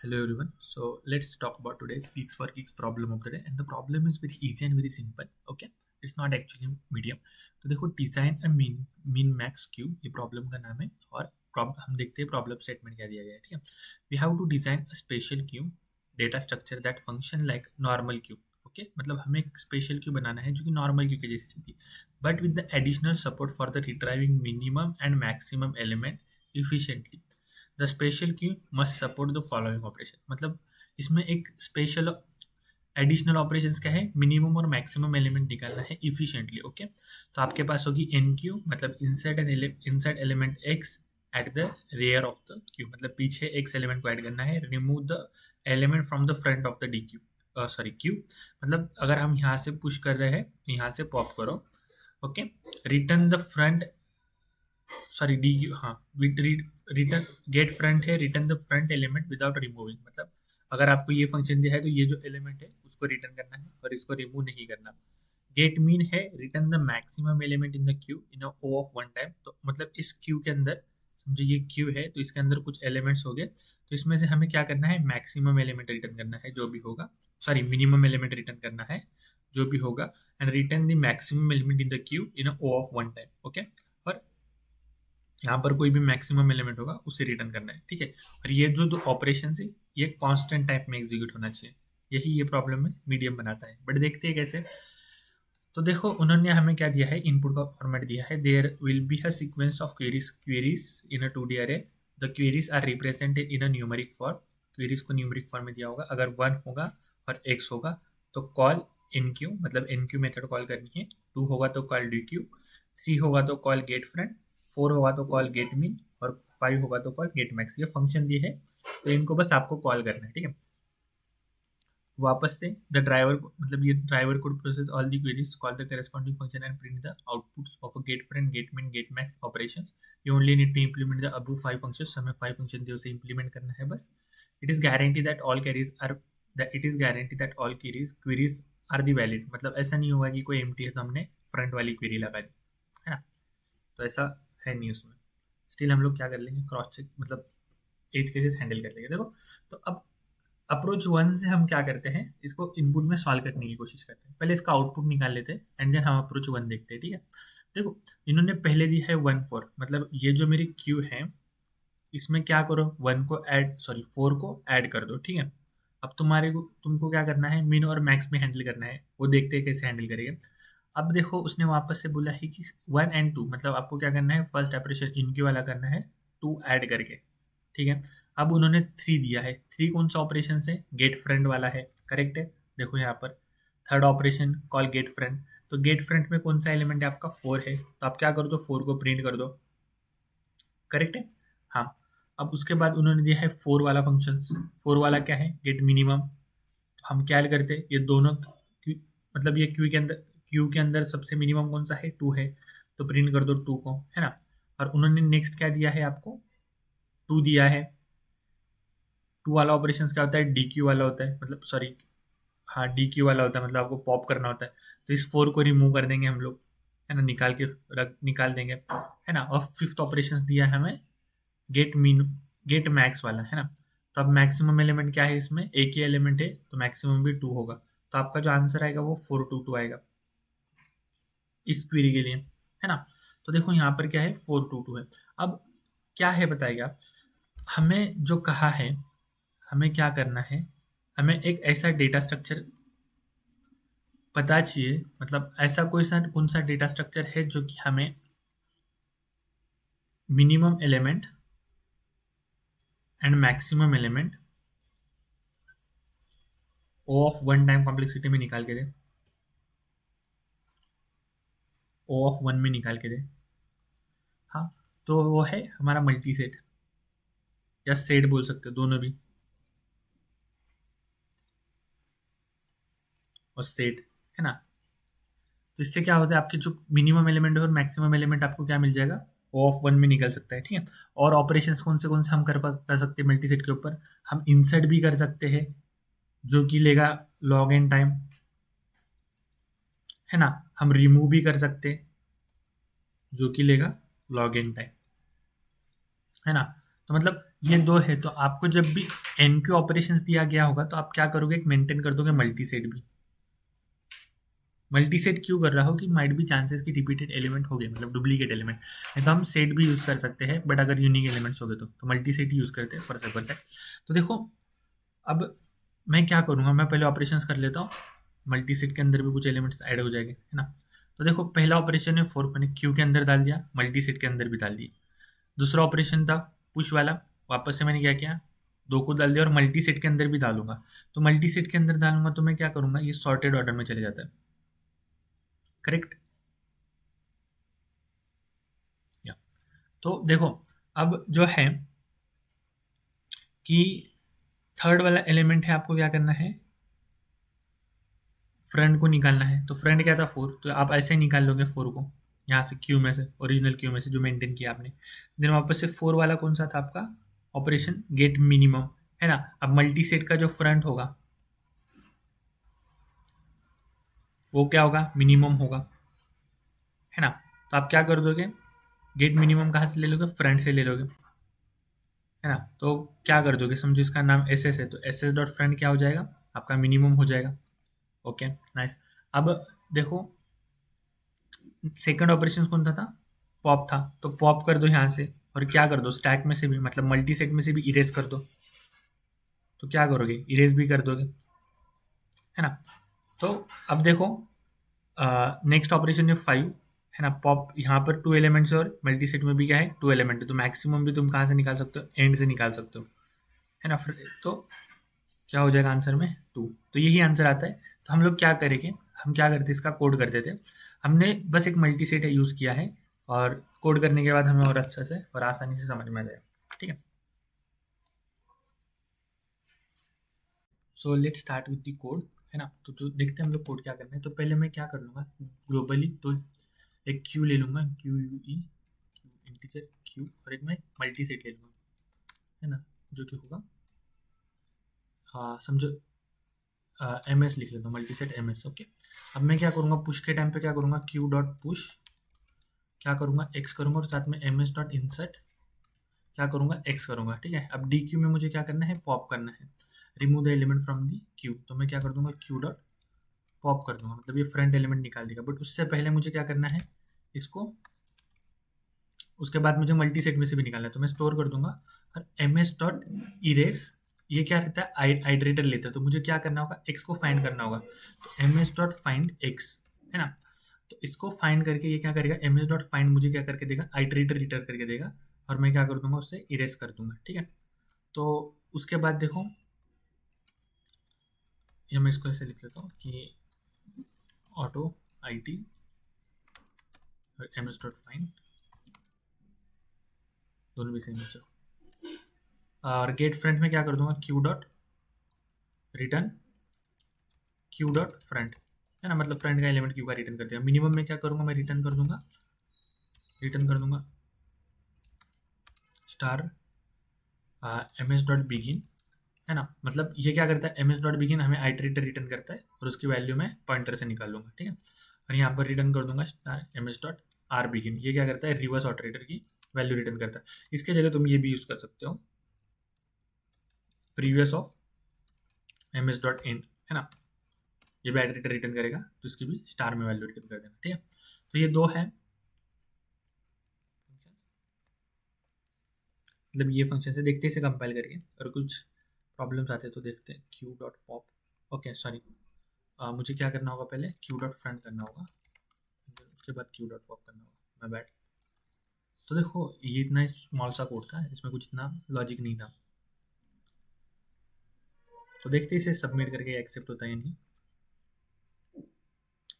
Hello everyone. So let's talk about today's Geeks for Geeks problem of the day. And the problem is very easy and very simple. Okay, it's not actually medium. तो देखो design a mean max Q ये problem का नाम है और हम देखते हैं प्रॉब्लम स्टेटमेंट क्या दिया गया है. ठीक है, we have to design a special queue data structure that function like normal queue. Okay, मतलब हमें एक स्पेशल क्यू बनाना है जो कि नॉर्मल क्यू के जैसी चलती है but with the additional support for the retrieving minimum and maximum element efficiently. The special Q must support the following operation. मतलब इसमें एक स्पेशल एडिशनल ऑपरेशंस क्या है, मिनिमम और मैक्सिमम एलिमेंट निकालना है इफिशिएंटली. ओके, तो आपके पास होगी एन क्यू, मतलब insert element X at the rear of the queue, मतलब पीछे एक्स एलिमेंट को ऐड करना है. Remove the element from the front of the dequeue, sorry queue. मतलब अगर हम यहाँ से पुश कर रहे हैं, यहाँ से पॉप करो. Okay, return the front, sorry D, हाँ, रिटर्न गेट फ्रंट है, return the front element without removing. मतलब अगर आपको ये फंक्शन दिया है तो ये जो एलिमेंट है उसको रिटर्न करना है और इसको रिमूव नहीं करना. गेट मीन है return the maximum element in the queue in O of one time. तो मतलब इस क्यू के अंदर, समझो ये क्यू है तो इसके अंदर कुछ एलिमेंट्स हो गए, तो इसमें से हमें क्या करना है, मैक्सिमम एलिमेंट रिटर्न करना है जो भी होगा, सॉरी मिनिमम एलिमेंट रिटर्न करना है जो भी होगा, and return the maximum element in the queue in O of one time. Okay, और यहाँ पर कोई भी मैक्सिमम एलिमेंट होगा उसे रिटर्न करना है. ठीक है, और ये जो दो ऑपरेशन है ये कांस्टेंट टाइप में एग्जीक्यूट होना चाहिए. यही ये प्रॉब्लम में मीडियम बनाता है. बट देखते हैं कैसे. तो देखो उन्होंने हमें क्या दिया है, इनपुट का फॉर्मेट दिया है. There will be a sequence of queries in a 2D array. The queries are represented in a numeric form. Queries को न्यूमेरिक फॉर्म में दिया होगा. अगर वन होगा और एक्स होगा तो कॉल इन क्यू, मतलब इन क्यू मेथड कॉल करनी है. टू होगा तो कॉल डी क्यू, थ्री होगा तो कॉल गेट फ्रंट, फोर होगा तो कॉल गेट मीन, और फाइव होगा तो कॉल गेट मैक्स. ये फंक्शन दिए है तो इनको बस आपको कॉल करना है. ठीक है, वापस से द ड्राइवर, मतलब ये driver code process all the queries, call the corresponding function and print the outputs of a get front, get min, get max operations. You only need to implement the above five functions. हमें five function दिए उसे implement करना है बस. It is guarantee that all queries are, it is guarantee that all queries are the valid. मतलब ऐसा नहीं होगा कि कोई एम्प्टी है तो हमने फ्रंट वाली क्वेरी लगा दी, है ना. तो ऐसा है नहीं उसमें. स्टिल हम लोग क्या कर लेंगे, क्रॉस चेक, मतलब एज केसेस हैंडल कर लेंगे. देखो, तो अब अप्रोच वन से हम क्या करते हैं, इसको इनपुट में सॉल्व करने की कोशिश करते हैं. पहले इसका आउटपुट निकाल लेते हैं एंड देन हम अप्रोच वन देखते हैं. ठीक है, देखो इन्होंने पहले दी है वन फोर, मतलब ये जो मेरी क्यू है इसमें क्या करो, वन को ऐड, सॉरी फोर को ऐड कर दो. ठीक है, अब तुम्हारे को, तुमको क्या करना है, मिन और मैक्स में हैंडल करना है. वो देखते हैं कैसे हैंडल करेंगे. अब देखो उसने वापस से बोला है कि वन एंड टू, मतलब आपको क्या करना है, फर्स्ट ऑपरेशन इनक्यू वाला करना है टू ऐड करके. ठीक है, अब उन्होंने थ्री दिया है. थ्री कौन सा ऑपरेशन है, गेट फ्रेंड वाला है. करेक्ट है, देखो यहाँ पर third operation call gate friend. तो गेट फ्रेंड में कौन सा एलिमेंट है आपका, फोर है. तो आप क्या कर दो, फोर को प्रिंट कर दो. करेक्ट है, हाँ. अब उसके बाद उन्होंने दिया है फोर वाला फंक्शन. फोर वाला क्या है, गेट मिनिमम. हम क्या करते हैं, ये दोनों मतलब ये क्यू के अंदर सबसे मिनिमम कौन सा है, टू है. तो प्रिंट कर दो टू को, है ना. और उन्होंने नेक्स्ट क्या दिया है आपको, टू दिया है. टू वाला ऑपरेशन क्या होता है, डी क्यू वाला होता है, मतलब सॉरी, हाँ डी क्यू वाला होता है, मतलब आपको पॉप करना होता है. तो इस फोर को रिमूव कर देंगे हम लोग, है ना, निकाल देंगे, है ना. और फिफ्थ ऑपरेशन दिया है हमें गेट मीन, गेट मैक्स वाला, है ना. तो अब मैक्सिमम एलिमेंट क्या है, इसमें एक ही एलिमेंट है तो मैक्सिमम भी टू होगा. तो आपका जो आंसर आएगा वो 422 आएगा इस क्वेरी के लिए, है ना. तो देखो यहाँ पर क्या है, 422 है. अब क्या है बताइएगा, हमें जो कहा है, हमें क्या करना है, हमें एक ऐसा डेटा स्ट्रक्चर पता चाहिए, मतलब ऐसा कोई सा कौन सा डेटा स्ट्रक्चर है जो कि हमें minimum element and maximum element O of one time complexity में निकाल के दे, ओ ऑफ वन में निकाल के दे. हाँ, तो वो है हमारा मल्टी सेट, या सेट बोल सकते हो, दोनों भी, और सेट, है ना. तो इससे क्या होता है, आपके जो मिनिमम एलिमेंट और मैक्सिमम एलिमेंट आपको क्या मिल जाएगा, ओ ऑफ वन में निकल सकता है. ठीक है, और ऑपरेशंस कौन से हम कर सकते हैं मल्टी सेट के ऊपर, हम इंसर्ट भी कर सकते हैं जो कि लेगा लॉग एन टाइम, है ना. हम रिमूव भी कर सकते हैं जो कि लेगा लॉग एन टाइम, है ना. तो मतलब ये दो है, तो आपको जब भी एन क्यू ऑपरेशंस दिया गया होगा तो आप क्या करोगे, एक मेंटेन कर दोगे मल्टी सेट भी। मल्टी सेट क्यों कर रहा हो कि माइट भी चांसेस की रिपीटेड एलिमेंट हो गए, मतलब डुप्लीकेट एलिमेंट। नहीं तो हम सेट भी यूज़ कर सकते हैं, बट अगर यूनिक एलिमेंट्स हो गए तो मल्टी सेट ही यूज़ करते हैं पर से। तो देखो अब मैं क्या करूँगा, मैं पहले ऑपरेशंस कर लेता हूँ, मल्टी सेट के अंदर भी कुछ एलिमेंट्स ऐड हो जाएंगे, है ना। तो देखो पहला ऑपरेशन है 4, मैंने क्यू के अंदर डाल दिया, मल्टी सेट के अंदर भी डाल दिया। दूसरा ऑपरेशन था पुश वाला, वापस से मैंने क्या किया, 2 को डाल दिया और मल्टी सेट के अंदर भी डालूंगा। तो मल्टी सेट के अंदर डालूंगा तो मैं क्या करूँगा, ये सॉर्टेड ऑर्डर में चले जाता है, करेक्ट। या तो देखो अब जो है कि थर्ड वाला एलिमेंट है, आपको क्या करना है, फ्रंट को निकालना है। तो फ्रंट क्या था 4, तो आप ऐसे ही निकाल लोगे 4 को यहाँ से क्यू में से, ओरिजिनल क्यू में से जो मेंटेन किया आपने। देन वापस से 4 वाला कौन सा था आपका ऑपरेशन, गेट मिनिमम, है ना। अब मल्टी सेट का जो फ्रंट होगा वो क्या होगा, मिनिमम होगा, है ना। तो आप क्या कर दोगे, गेट मिनिमम कहाँ से ले लोगे, फ्रंट से ले लोगे, है ना। तो क्या कर दोगे, समझो इसका नाम एस एस है, तो एस एस डॉट फ्रंट क्या हो जाएगा, आपका मिनिमम हो जाएगा। Okay nice. अब देखो सेकंड ऑपरेशन कौन सा था, पॉप था, तो पॉप कर दो यहाँ से और क्या कर दो, स्टैक में से भी, मतलब मल्टी सेट में से भी इरेज कर दो। तो क्या करोगे, इरेज भी कर दोगे, है ना। तो अब देखो नेक्स्ट ऑपरेशन है 5, है ना। पॉप यहाँ पर 2 एलिमेंट्स और मल्टी सेट में भी क्या है 2 एलिमेंट है, तो मैक्सिमम भी तुम कहाँ से निकाल सकते हो, एंड से निकाल सकते हो, है ना। तो क्या हो जाएगा आंसर में 2, तो यही आंसर आता है। तो हम लोग क्या करेंगे, हम क्या करते इसका कोड करते थे, हमने बस एक मल्टी सेट यूज़ किया है और कोड करने के बाद हमें और अच्छे से और आसानी से समझ में आ जाएगा, ठीक है। So let's start with the code, है ना। तो जो देखते हैं हम लोग कोड क्या करना है, तो पहले मैं क्या कर लूँगा ग्लोबली, तो एक क्यू ले लूँगा, क्यू यू ई इंटीजर क्यू, और एक मैं मल्टी सेट ले लूँगा, है ना, जो कि होगा, हाँ समझो, एम एस लिख लेता हूँ, multiset M S, okay. अब मैं क्या करूँगा, पुश के टाइम पे क्या करूँगा, क्यू डॉट पुश क्या करूँगा, एक्स करूँगा, और साथ में एम एस डॉट इंसर्ट क्या करूँगा, एक्स करूँगा, ठीक है। अब डी क्यू में मुझे क्या करना है, पॉप करना है, remove the element from the Q, तो मैं क्या कर दूंगा, क्यू डॉट पॉप कर दूंगा, मतलब ये फ्रंट एलिमेंट निकाल देगा। बट उससे पहले मुझे क्या करना है इसको, उसके बाद मुझे मल्टी सेट में से भी निकालना है, तो मैं स्टोर कर दूंगा। और एम एस डॉट इरेस, ये क्या रहता है, आइट्रेटर लेता है, तो मुझे क्या करना होगा, एक्स को फाइंड करना होगा, तो M S dot find X, है ना। तो इसको फाइंड करके ये क्या करेगा, एम एस डॉट फाइंड मुझे क्या करके देगा, आइट्रेटर रिटर्न करके देगा, और मैं क्या कर दूंगा, उससे इरेज कर दूंगा, ठीक है। तो उसके बाद देखो ये मैं इसको ऐसे लिख लेता हूँ कि ऑटो आई टी और एम एस डॉट फाइंड दोनों भी सेम है। और गेट फ्रंट में क्या कर दूंगा, Q dot return Q dot front, है ना, मतलब फ्रंट का एलिमेंट क्यू का रिटर्न कर दिया। मिनिमम में क्या करूंगा, मैं रिटर्न कर दूंगा star M S dot begin, है ना। मतलब ये क्या करता है, एम एस डॉट बिगिन हमें आइट्रेटर रिटर्न करता है और उसकी वैल्यू मैं पॉइंटर से निकाल लूंगा, ठीक है। और यहाँ पर रिटर्न कर दूंगा star M S dot R begin, ये क्या करता है, रिवर्स ऑपरेटर की वैल्यू रिटर्न करता है। इसके जगह तुम ये भी यूज़ कर सकते हो, previous of M S dot end, है ना, ये भी आइट्रेटर रिटर्न करेगा, तो इसकी भी स्टार में वैल्यू रिटर्न कर देना, ठीक है। तो ये दो है, मतलब ये फंक्शन है, देखते हैं इसे कंपाइल करके, और कुछ प्रॉब्लम्स आते हैं तो देखते हैं। Q dot pop, okay sorry, मुझे क्या करना होगा, पहले क्यू डॉट फ्रंट करना होगा, उसके बाद क्यू डॉट पॉप करना होगा, मैं बैठ। तो देखो ये इतना स्मॉल सा कोड था, इसमें कुछ इतना लॉजिक नहीं था, तो देखते इसे सबमिट करके एक्सेप्ट होता है या नहीं।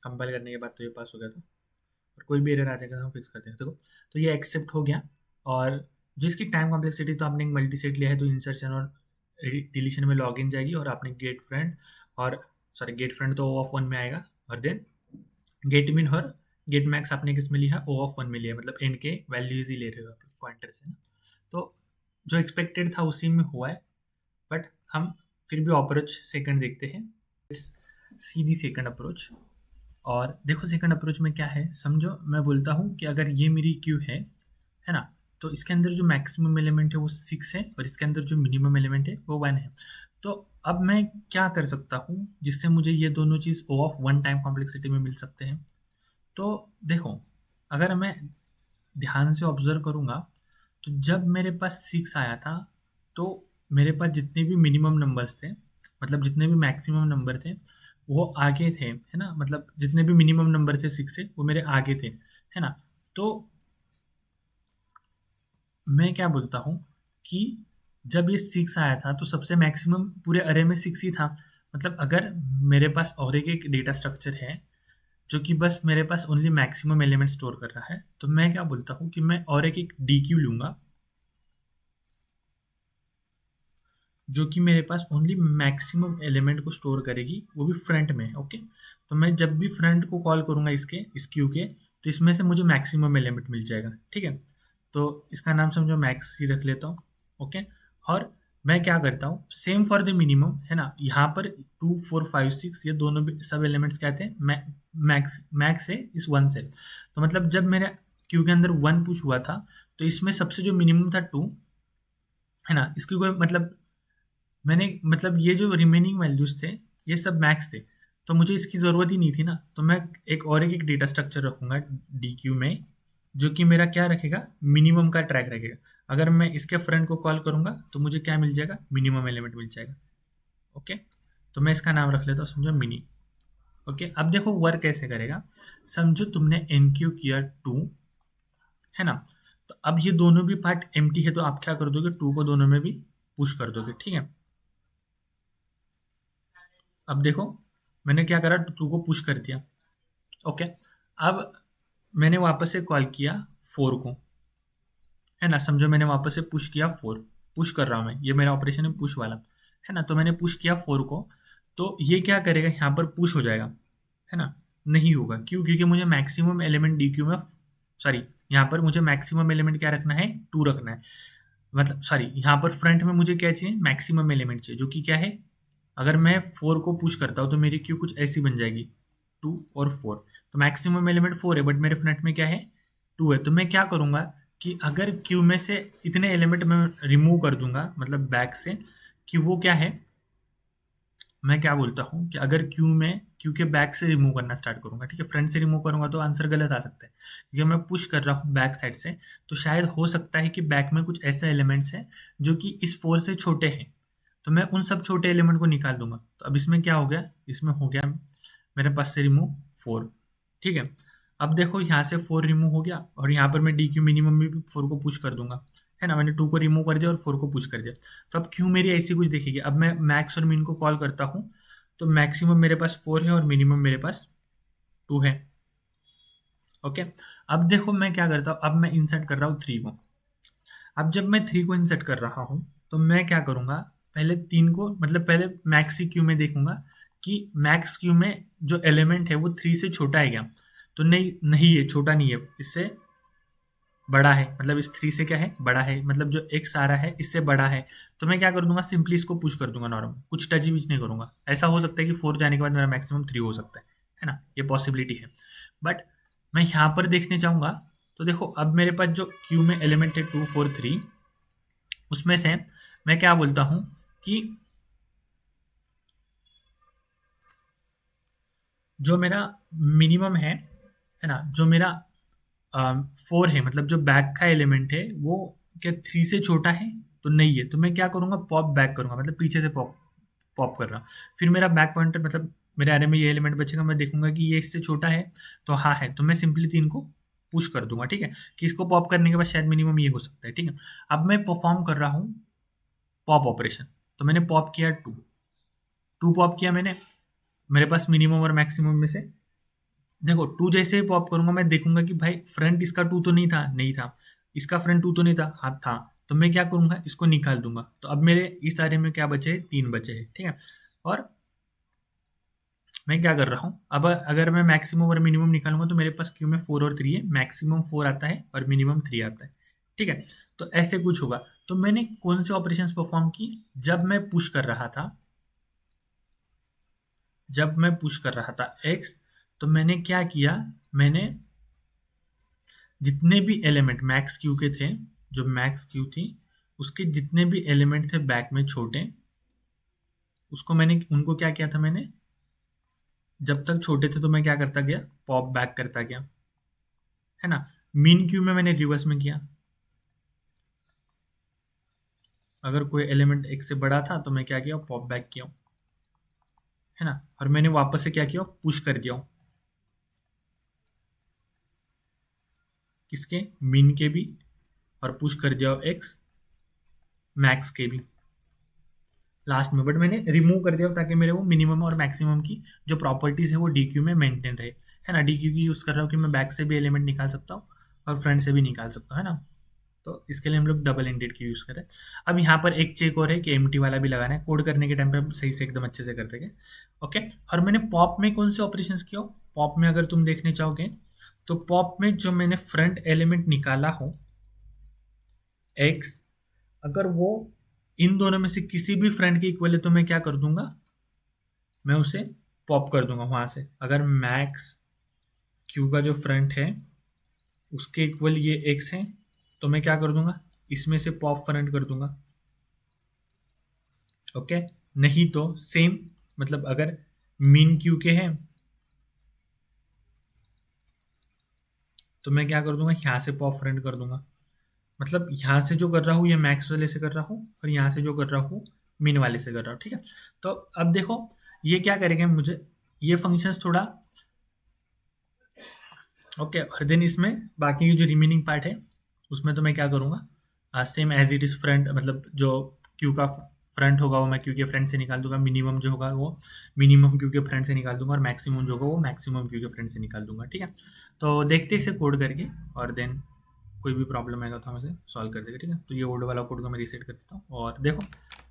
कंपाइल करने के बाद तो ये पास हो गया था, और कोई भी एरर आ जाएगा तो हम फिक्स करते हैं। देखो तो ये एक्सेप्ट हो गया, और जिसकी टाइम कॉम्प्लेक्सिटी, तो आपने एक मल्टी सेट लिया है तो इंसर्शन और डिलीशन में लॉग इन जाएगी, और आपने गेट फ्रेंड और सॉरी गेट फ्रेंड तो ओ ऑफ 1 में आएगा, और देन गेट मिन और गेट मैक्स आपने किस में लिया है, ओ ऑफ 1 में लिया है, मतलब एंड के वैल्यूज ही ले रहे हो आप पॉइंटर से ना। तो जो एक्सपेक्टेड था उसी में हुआ है, बट हम फिर भी अप्रोच सेकंड देखते हैं, सीधी सेकंड अप्रोच। और देखो सेकंड अप्रोच में क्या है, समझो मैं बोलता हूँ कि अगर ये मेरी क्यू है ना, तो इसके अंदर जो मैक्सिमम एलिमेंट है वो 6 है और इसके अंदर जो मिनिमम एलिमेंट है वो 1 है। तो अब मैं क्या कर सकता हूँ जिससे मुझे ये दोनों चीज़ O ऑफ 1 टाइम कॉम्प्लेक्सिटी में मिल सकते हैं। तो देखो, अगर मैं ध्यान से ऑब्जर्व करूँगा तो जब मेरे पास 6 आया था तो मेरे पास जितने भी मिनिमम नंबर्स थे, मतलब जितने भी मैक्सिमम नंबर थे वो आगे थे, है ना? मतलब जितने भी मिनिमम नंबर थे 6 से वो मेरे आगे थे, है ना? तो मैं क्या बोलता हूँ कि जब ये 6 आया था तो सबसे मैक्सिमम पूरे अरे में 6 ही था। मतलब अगर मेरे पास और एक डेटा स्ट्रक्चर है जो कि बस मेरे पास ओनली मैक्सिमम एलिमेंट स्टोर कर रहा है, तो मैं क्या बोलता हूँ कि मैं और एक डी क्यू लूँगा जो कि मेरे पास ओनली मैक्सिमम एलिमेंट को स्टोर करेगी, वो भी फ्रंट में। ओके, तो मैं जब भी फ्रंट को कॉल करूँगा इस क्यू के, तो इसमें से मुझे मैक्सिमम एलिमेंट मिल जाएगा। ठीक है, तो इसका नाम समझो मैक्स ही रख लेता हूँ। ओके, और मैं क्या करता हूँ, सेम फॉर द मिनिमम, है ना? यहाँ पर 2 4 5 6 ये दोनों भी सब एलिमेंट्स क्या थे, मैक्स मैक्स है इस 1 से। तो मतलब जब मेरे क्यू के अंदर 1 पुश हुआ था तो इसमें सबसे जो मिनिमम था 2, है ना? इसकी कोई मतलब मैंने मतलब ये जो रिमेनिंग वैल्यूज थे ये सब मैक्स थे, तो मुझे इसकी ज़रूरत ही नहीं थी ना। तो मैं एक डेटा स्ट्रक्चर रखूँगा डी क्यू में जो कि मेरा क्या रखेगा, मिनिमम का ट्रैक रखेगा। अगर मैं इसके फ्रंट को कॉल करूँगा तो मुझे क्या मिल जाएगा, मिनिमम एलिमेंट मिल जाएगा। ओके, तो मैं इसका नाम रख लेता हूँ, समझो मिनी। ओके, अब देखो वर्क कैसे करेगा। समझो तुमने एन क्यू किया 2, है ना? तो अब ये दोनों भी पार्ट एम्प्टी है तो आप क्या कर दोगे, 2 को दोनों में भी पुश कर दोगे। ठीक है, अब देखो मैंने क्या करा, 2 को पुश कर दिया। ओके, अब मैंने वापस से कॉल किया 4 को, है ना? समझो मैंने वापस से पुश किया 4, पुश कर रहा हूँ मैं, ये मेरा ऑपरेशन है पुश वाला, है ना? तो मैंने पुश किया 4 को, तो ये क्या करेगा, यहाँ पर पुश हो जाएगा, है ना? नहीं होगा, क्यों? क्योंकि मुझे मैक्सिमम एलिमेंट डी क्यू में, सॉरी, यहाँ पर मुझे मैक्सिमम एलिमेंट क्या रखना है, 2 रखना है। मतलब सॉरी, यहाँ पर फ्रंट में मुझे क्या चाहिए, मैक्सिमम एलिमेंट चाहिए, जो कि क्या है, अगर मैं 4 को पुश करता हूँ तो मेरी क्यू कुछ ऐसी बन जाएगी, 2 और 4। तो मैक्सिमम एलिमेंट 4 है बट मेरे फ्रंट में क्या है, 2 है। तो मैं क्या करूँगा कि अगर क्यू में से इतने एलिमेंट मैं रिमूव कर दूंगा, मतलब बैक से, कि वो क्या है, मैं क्या बोलता हूँ कि अगर क्यू के बैक से रिमूव करना स्टार्ट करूंगा, ठीक है, फ्रंट से रिमूव करूंगा तो आंसर गलत आ सकता है, क्योंकि मैं पुश कर रहा हूँ बैक साइड से। तो शायद हो सकता है कि बैक में कुछ ऐसे एलिमेंट्स हैं जो कि इस 4 से छोटे हैं, तो मैं उन सब छोटे एलिमेंट को निकाल दूंगा। तो अब इसमें क्या हो गया, इसमें हो गया मेरे पास से रिमूव 4। ठीक है, अब देखो यहाँ से 4 रिमूव हो गया और यहाँ पर मैं डी क्यू मिनिमम में भी 4 को पुश कर दूंगा, है ना? मैंने 2 को रिमूव कर दिया और 4 को पुश कर दिया। तो अब क्यू मेरी ऐसी कुछ दिखेगी। अब मैं मैक्स और मिन को कॉल करता हूँ, तो मैक्सिमम मेरे पास 4 है और मिनिमम मेरे पास 2 है। ओके, अब देखो मैं क्या करता हूँ, अब मैं इंसर्ट कर रहा हूँ 3 को। अब जब मैं 3 को इंसर्ट कर रहा हूँ तो मैं क्या करूँगा, पहले 3 को, मतलब पहले मैक्स क्यू में देखूंगा कि मैक्स क्यू में जो एलिमेंट है वो 3 से छोटा है क्या। तो नहीं, नहीं है, छोटा नहीं है, इससे बड़ा है, मतलब इस 3 से क्या है, बड़ा है, मतलब जो एक्स आ रहा है इससे बड़ा है। तो मैं क्या कर दूंगा, सिंपली इसको पुश कर दूंगा नॉर्मल, कुछ टच विच नहीं करूंगा। ऐसा हो सकता है कि 4 जाने के बाद मेरा मैक्सिमम 3 हो सकता है ना? ये पॉसिबिलिटी है। बट मैं यहाँ पर देखने चाहूंगा, तो देखो अब मेरे पास जो क्यू में एलिमेंट है 2 4 3, उसमें से मैं क्या बोलता हूँ कि जो मेरा मिनिमम है ना, जो मेरा 4 है, मतलब जो बैक का एलिमेंट है वो क्या 3 से छोटा है, तो नहीं है। तो मैं क्या करूँगा, पॉप बैक करूँगा, मतलब पीछे से पॉप पॉप कर रहा हूँ। फिर मेरा बैक पॉइंटर, मतलब मेरे एरे में ये एलिमेंट बचेगा, मैं देखूंगा कि ये इससे छोटा है, तो हाँ है, तो मैं सिंपली 3 को पुश कर दूंगा। ठीक है, कि इसको पॉप करने के बाद शायद मिनिमम ये हो सकता है। ठीक है, अब मैं परफॉर्म कर रहा हूँ पॉप ऑपरेशन। तो मैंने पॉप किया 2 पॉप किया मैंने, मेरे पास मिनिमम और मैक्सिमम में से, देखो 2 जैसे ही पॉप करूंगा मैं देखूंगा कि भाई फ्रंट इसका 2 तो नहीं था, नहीं था, इसका फ्रंट 2 तो नहीं था, हाँ था। तो मैं क्या करूंगा, इसको निकाल दूंगा। तो अब मेरे इस सारे में क्या बचे, 3 बचे हैं। ठीक है, और मैं क्या कर रहा हूँ, अब अगर मैं मैक्सिमम और मिनिमम निकालूंगा तो मेरे पास क्यू में 4 और 3 है, मैक्सिमम 4 आता है और मिनिमम 3 आता है। ठीक है, तो ऐसे कुछ होगा। तो मैंने कौन से ऑपरेशंस परफॉर्म की, जब मैं पुश कर रहा था, जब मैं पुश कर रहा था एक्स, तो मैंने क्या किया, मैंने जितने भी एलिमेंट मैक्स क्यू के थे जो मैक्स क्यू थी उसके जितने भी एलिमेंट थे बैक में छोटे, उसको मैंने उनको क्या किया था, मैंने जब तक छोटे थे तो मैं क्या करता गया, पॉप बैक करता गया, है ना। मीन क्यू में मैंने रिवर्स में किया, अगर कोई एलिमेंट एक से बड़ा था तो मैं क्या किया, पॉप बैक किया, है ना। और मैंने वापस से क्या किया, पुश कर दिया किसके, मीन के भी, और पुश कर दिया एक्स मैक्स के भी लास्ट में, बट मैंने रिमूव कर दिया ताकि मेरे वो मिनिमम और मैक्सिमम की जो प्रॉपर्टीज है वो डी क्यू में मेंटेन रहे, है ना। डी क्यू की यूज़ कर रहा हूँ कि मैं बैक से भी एलिमेंट निकाल सकता हूँ और फ्रंट से भी निकाल सकता हूँ, है ना। तो इसके लिए हम लोग डबल एंडेड की यूज़ करें। अब यहाँ पर एक चेक और है कि एम वाला भी लगाना है, कोड करने के टाइम पे हम सही से एकदम अच्छे से कर देंगे। ओके, और मैंने पॉप में कौन से ऑपरेशन किया, पॉप में अगर तुम देखने चाहोगे तो पॉप में जो मैंने फ्रंट एलिमेंट निकाला हो एक्स, अगर वो इन दोनों में से किसी भी फ्रंट के इक्वल है तो मैं क्या कर दूंगा, मैं उसे पॉप कर दूंगा वहां से। अगर मैक्स क्यू का जो फ्रंट है उसके इक्वल ये एक्स है तो मैं क्या कर दूंगा, इसमें से पॉप फ्रंट कर दूंगा। ओके, नहीं तो सेम, मतलब अगर मीन क्यू के हैं तो मैं क्या कर दूंगा, यहाँ से पॉप फ्रंट कर दूंगा। मतलब यहाँ से जो कर रहा हूँ ये मैक्स वाले से कर रहा हूँ, और यहाँ से जो कर रहा हूँ मीन वाले से कर रहा हूँ, ठीक है। तो अब देखो ये क्या करेंगे, मुझे ये फंक्शंस थोड़ा ओके, और देन इसमें बाकी की जो रिमेनिंग पार्ट है उसमें तो मैं क्या करूँगा, same as it is front, मतलब जो क्यू का फ्रंट होगा वो मैं क्यू के फ्रंट से निकाल दूंगा, मिनिमम जो होगा वो मिनिमम क्यू के फ्रंट से निकाल दूंगा, और मैक्सिमम जो होगा वो मैक्सिमम क्यू के फ्रंट से निकाल दूंगा, ठीक है। तो देखते हैं इसे कोड करके, और देन कोई भी प्रॉब्लम आएगा तो हम इसे सॉल्व कर देंगे, ठीक है। तो ये ओल्ड वाला कोड को मैं रीसेट कर देता हूँ, और देखो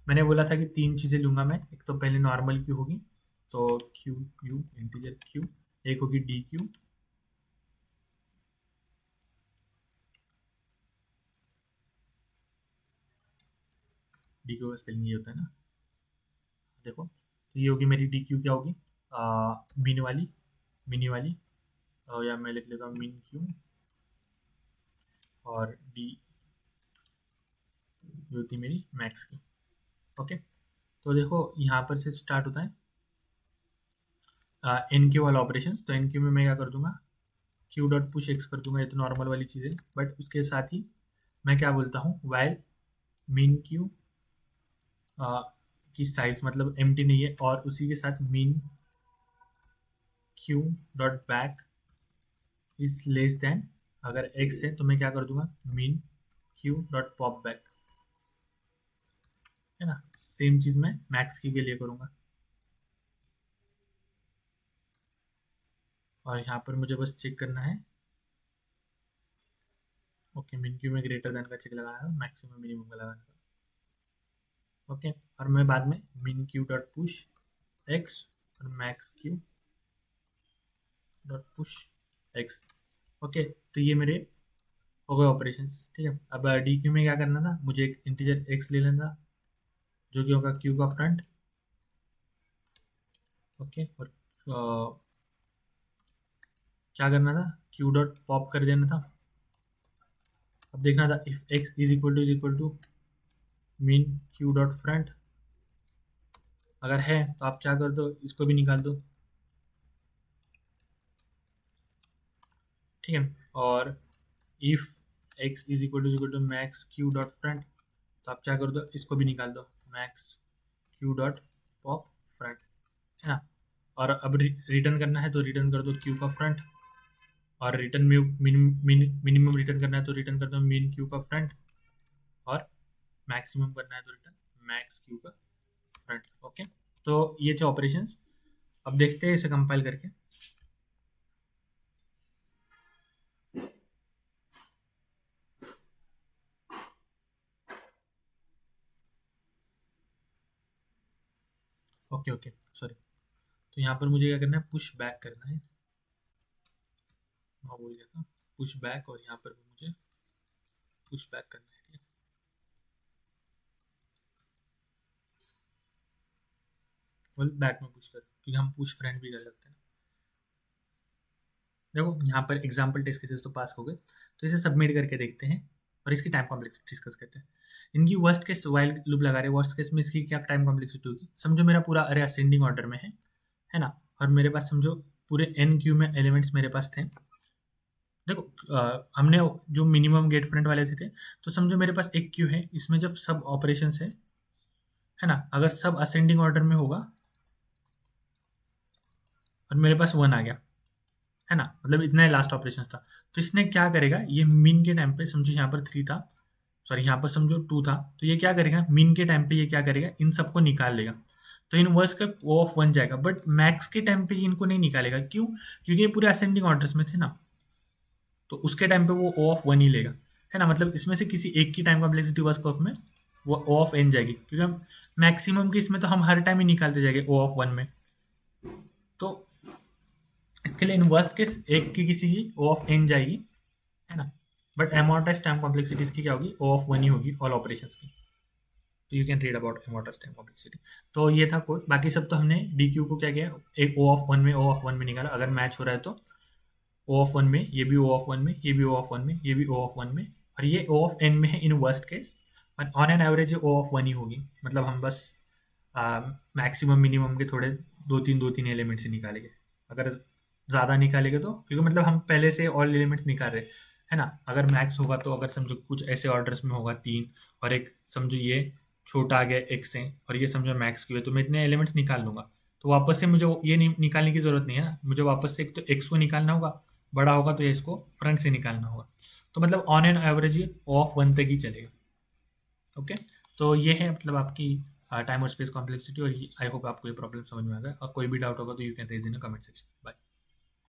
मैंने बोला था कि तीन चीज़ें लूँगा मैं, एक तो पहले नॉर्मल क्यू होगी, तो क्यू क्यू इंटीजर क्यू, एक होगी डी क्यू, डी क्यू का स्पेलिंग ये होता है ना, देखो तो ये होगी मेरी डी क्यू, क्या होगी, मीन वाली, मिनी वाली, या मैं लिख लेता हूँ मीन क्यू, और डी ये होती मेरी मैक्स की। ओके, तो देखो यहाँ पर से स्टार्ट होता है एन क्यू वाला ऑपरेशन, तो एन क्यू में मैं क्या कर दूंगा, क्यू डॉट पुश एक्स कर दूंगा, ये तो नॉर्मल वाली चीज़ है, बट उसके साथ ही मैं क्या बोलता हूँ, वाइल मीन क्यू की साइज मतलब एम्प्टी नहीं है, और उसी के साथ mean queue dot back is less than, अगर एक्स है तो मैं क्या कर दूंगा, mean queue dot pop back, है ना। सेम चीज़ मैं मैक्स की के लिए करूँगा, और यहाँ पर मुझे बस चेक करना है, ओके मिन क्यू में ग्रेटर देन का चेक लगाना है, मैक्सिमम मिनिमम का लगाना है, ओके। और मैं बाद में मिन क्यू डॉट पुश एक्स और max queue dot push x, okay. तो ये मेरे हो गए ऑपरेशंस, ठीक है। अब डी क्यू में क्या करना था, मुझे एक इंटीजर एक्स ले लेना था जो कि होगा क्यू का फ्रंट, ओके। और क्या करना था, क्यू डॉट पॉप कर देना था। अब देखना था if X is equal to min queue dot front, अगर है तो आप क्या कर दो, इसको भी निकाल दो, ठीक है। और if X is equal to max queue dot front, तो आप क्या कर दो, इसको भी निकाल दो, max queue dot pop front, है ना। और अब रिटर्न करना है तो रिटर्न कर दो क्यू का फ्रंट, और रिटर्न में मिनिमम रिटर्न करना है तो रिटर्न कर दो मीन क्यू का फ्रंट, और मैक्सिमम करना है तो रिटर्न मैक्स क्यू का फ्रंट, ओके। तो ये थे ऑपरेशंस, अब देखते हैं इसे कंपाइल करके। ओके ओके सॉरी, तो यहाँ पर मुझे क्या करना है, पुश बैक करना है, मैं बोल गया था पुश बैक, और यहाँ पर भी मुझे पुश बैक करना है, ठीक है। बोल बैक में पुश कर, क्योंकि हम पुश फ्रंट भी कर सकते हैं। देखो यहाँ पर एग्जाम्पल टेस्ट केसेस तो पास हो गए, तो इसे सबमिट करके देखते हैं और इसकी टाइम कॉम्प्लेक्सिटी डिस्कस करते हैं। इनकी वर्स्ट केस वाइल लूप लगा रहे हैं, वर्स्ट केस में इसकी क्या टाइम कॉम्प्लेक्सिटी होगी। समझो मेरा पूरा अरे असेंडिंग ऑर्डर में है ना, और मेरे पास समझो पूरे एन क्यू में एलिमेंट्स मेरे पास थे। देखो हमने जो मिनिमम गेट फ्रंट वाले थे तो समझो मेरे पास एक क्यू है, इसमें जब सब ऑपरेशन है ना, अगर सब असेंडिंग ऑर्डर में होगा और मेरे पास 1 आ गया, है ना, मतलब इतना ही लास्ट ऑपरेशन था, तो इसने क्या करेगा, ये मीन के टाइम पे समझो यहाँ पर 3 था, सॉरी यहाँ पर समझो 2 था, तो ये क्या करेगा मीन के टाइम पे, ये क्या करेगा इन सबको निकाल देगा। तो इनवर्स का ओ ऑफ 1 जाएगा, बट मैक्स के टाइम पे ये इनको नहीं निकालेगा। क्यों? क्योंकि ये पूरे असेंडिंग ऑर्डर्स में थे ना, तो उसके टाइम पे वो ओ ऑफ 1 ही लेगा, है ना, मतलब इसमें से किसी एक की टाइम कॉम्प्लेक्सिटी वर्स कर्व में वो ओ ऑफ एन जाएगी, क्योंकि हम मैक्सिमम की इसमें तो हम हर टाइम ही निकालते जाएंगे ओ ऑफ 1 में। तो इसके लिए इनवर्स केस एक की किसी की ओ ऑफ एन जाएगी, है ना, बट अमॉर्टाइज टाइम कॉम्प्लेक्सिटी इसकी क्या होगी, ओ ऑफ 1 ही होगी ऑल ऑपरेशंस की। तो you can read about amortised time complexity. तो ये था कोड, बाकी सब तो हमने डी क्यू को क्या किया, एक ओ ऑफ 1 में ओ ऑफ 1 में निकाला, अगर मैच हो रहा है तो ओ ऑफ 1 में, ये भी ओ ऑफ 1 में, ये भी ओ ऑफ 1 में, ये भी ओ ऑफ 1 में, और ये ओ ऑफ एन में है इन वर्स्ट केस, और on an average O of 1 ही होगी। मतलब हम बस मैक्सिमम मिनिमम के थोड़े दो तीन एलिमेंट्स ही निकालेंगे। अगर ज़्यादा निकालेंगे तो, क्योंकि मतलब हम पहले से ऑल एलिमेंट्स निकाल रहे, है ना, अगर मैक्स होगा तो अगर समझो कुछ ऐसे ऑर्डर्स में होगा 3, और एक समझो ये छोटा आ गया x से, और ये समझो मैक्स क्यू है, तो मैं इतने एलिमेंट्स निकाल लूँगा, तो वापस से मुझे ये नहीं निकालने की ज़रूरत नहीं है ना, मुझे वापस से एक तो x को निकालना होगा, बड़ा होगा तो ये इसको फ्रंट से निकालना होगा। तो मतलब ऑन एन एवरेज ये ऑफ 1 तक ही चलेगा। ओके, तो ये है मतलब आपकी टाइम और स्पेस कॉम्प्लेक्सिटी, और आई होप आपको ये प्रॉब्लम समझ में आ गया, और कोई भी डाउट होगा तो you can raise in comment section. Bye.